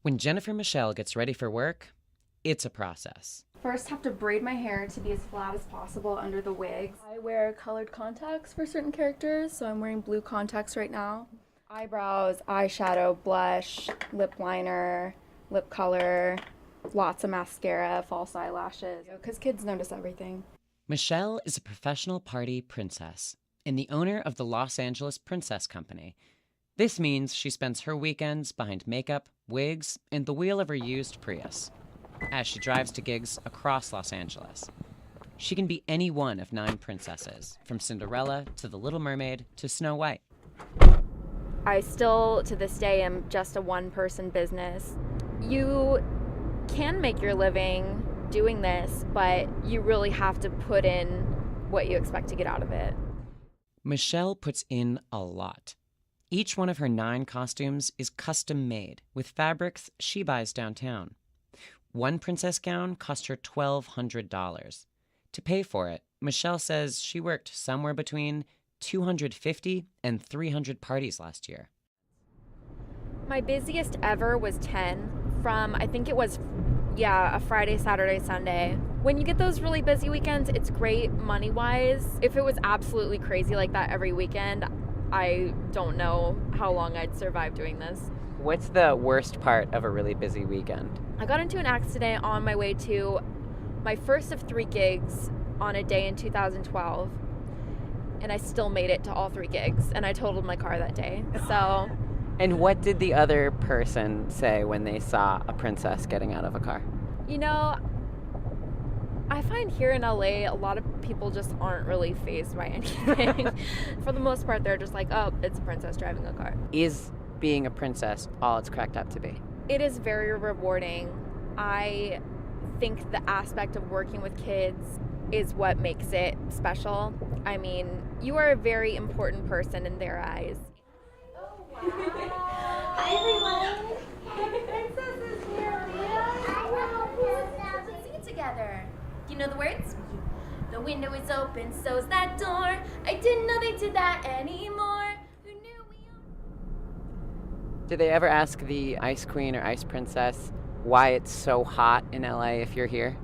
When Jennifer Michelle gets ready for work, it's a process. First, have to braid my hair to be as flat as possible under the wigs. I wear colored contacts for certain characters, so I'm wearing blue contacts right now. Eyebrows, eyeshadow, blush, lip liner, lip color, lots of mascara, false eyelashes, because kids notice everything. Michelle is a professional party princess and the owner of the Los Angeles Princess Company. This means she spends her weekends behind makeup, wigs, and the wheel of her used Prius as she drives to gigs across Los Angeles. She can be any one of 9 princesses, from Cinderella to The Little Mermaid to Snow White. I still, to this day, am just a one-person business. You can make your living doing this, but you really have to put in what you expect to get out of it. Michelle puts in a lot. Each one of her 9 costumes is custom made with fabrics she buys downtown. One princess gown cost her $1,200. To pay for it, Michelle says she worked somewhere between 250 and 300 parties last year. My busiest ever was 10 from, I think it was, a Friday, Saturday, Sunday. When you get those really busy weekends, it's great money-wise. If it was absolutely crazy like that every weekend, I don't know how long I'd survive doing this. What's the worst part of a really busy weekend? I got into an accident on my way to my first of 3 gigs on a day in 2012, and I still made it to all 3 gigs, and I totaled my car that day. So. And what did the other person say when they saw a princess getting out of a car? You know, I find here in LA, a lot of people just aren't really fazed by anything. For the most part, they're just like, oh, it's a princess driving a car. Is being a princess all it's cracked up to be? It is very rewarding. I think the aspect of working with kids is what makes it special. I mean, you are a very important person in their eyes. Oh, wow. Hi, everyone. Princess is here. Let's sing it together. Do you know the words? The window is open, so's that door. I didn't know they did that anymore. Who knew we all... Did they ever ask the Ice Queen or Ice Princess why it's so hot in LA if you're here?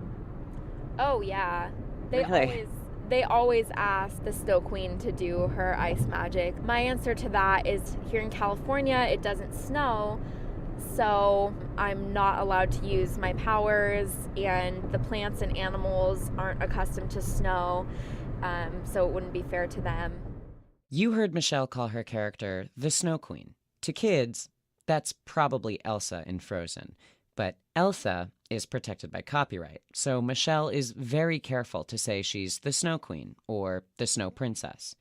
Oh, yeah. Really? They always ask the Snow Queen to do her ice magic. My answer to that is here in California, it doesn't snow, so I'm not allowed to use my powers, and the plants and animals aren't accustomed to snow, so it wouldn't be fair to them. You heard Michelle call her character the Snow Queen. To kids, that's probably Elsa in Frozen. But Elsa is protected by copyright, so Michelle is very careful to say she's the Snow Queen or the Snow Princess.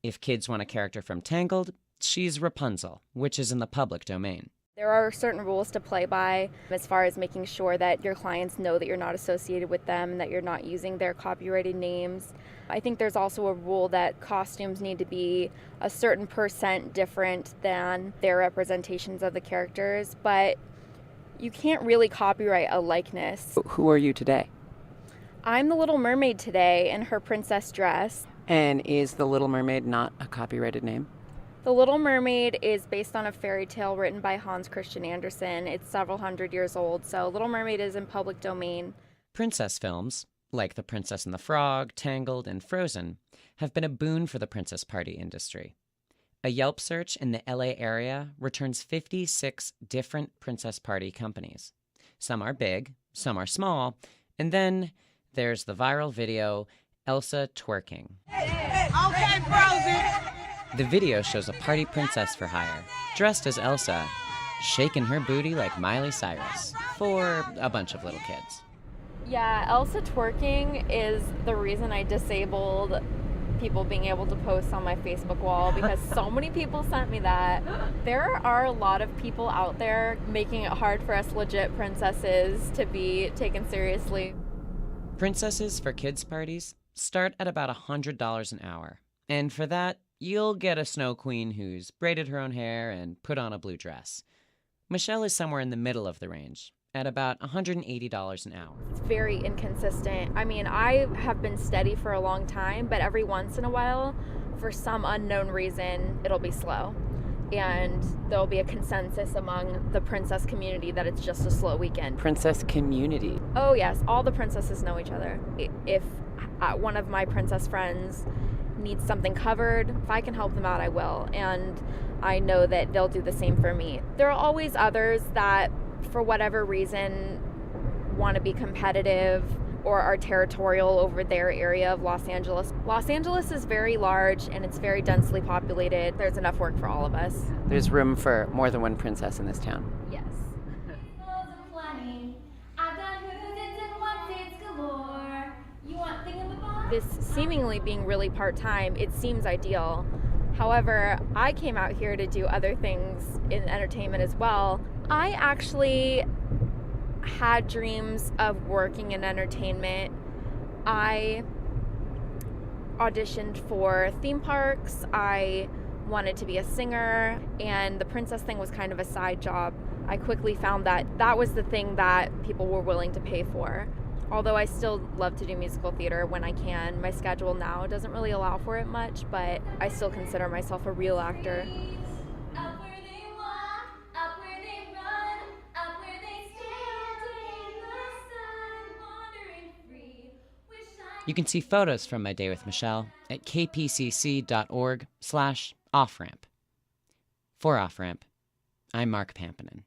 If kids want a character from Tangled, she's Rapunzel, which is in the public domain. There are certain rules to play by as far as making sure that your clients know that you're not associated with them and that you're not using their copyrighted names. I think there's also a rule that costumes need to be a certain % different than their representations of the characters, but you can't really copyright a likeness. Who are you today? I'm the Little Mermaid today in her princess dress. And is the Little Mermaid not a copyrighted name? The Little Mermaid is based on a fairy tale written by Hans Christian Andersen. It's several hundred years old, so Little Mermaid is in public domain. Princess films, like The Princess and the Frog, Tangled, and Frozen, have been a boon for the princess party industry. A Yelp search in the LA area returns 56 different princess party companies. Some are big, some are small, and then there's the viral video, Elsa Twerking. Okay, Frozen. The video shows a party princess for hire, dressed as Elsa, shaking her booty like Miley Cyrus, for a bunch of little kids. Yeah, Elsa Twerking is the reason I disabled people being able to post on my Facebook wall, because so many people sent me that. There are a lot of people out there making it hard for us legit princesses to be taken seriously. Princesses for kids' parties start at about $100 an hour, and for that, you'll get a Snow Queen who's braided her own hair and put on a blue dress. Michelle is somewhere in the middle of the range, at about $180 an hour. It's very inconsistent. I mean, I have been steady for a long time, but every once in a while, for some unknown reason, it'll be slow. and there'll be a consensus among the princess community that it's just a slow weekend. Princess community. Oh yes, all the princesses know each other. If one of my princess friends needs something covered, if I can help them out, I will. And I know that they'll do the same for me. There are always others that, for whatever reason, want to be competitive or are territorial over their area of Los Angeles. Los Angeles is very large and it's very densely populated. There's enough work for all of us. There's room for more than one princess in this town. Yes. This seemingly being really part-time, it seems ideal. However, I came out here to do other things in entertainment as well. I actually had dreams of working in entertainment. I auditioned for theme parks. I wanted to be a singer, and the princess thing was kind of a side job. I quickly found that that was the thing that people were willing to pay for. Although I still love to do musical theater when I can. My schedule now doesn't really allow for it much, but I still consider myself a real actor. Up where they walk, up where they run, up where they stand in the sun, wandering free. You can see photos from my day with Michelle at kpcc.org/offramp. For Offramp, I'm Mark Pampinen.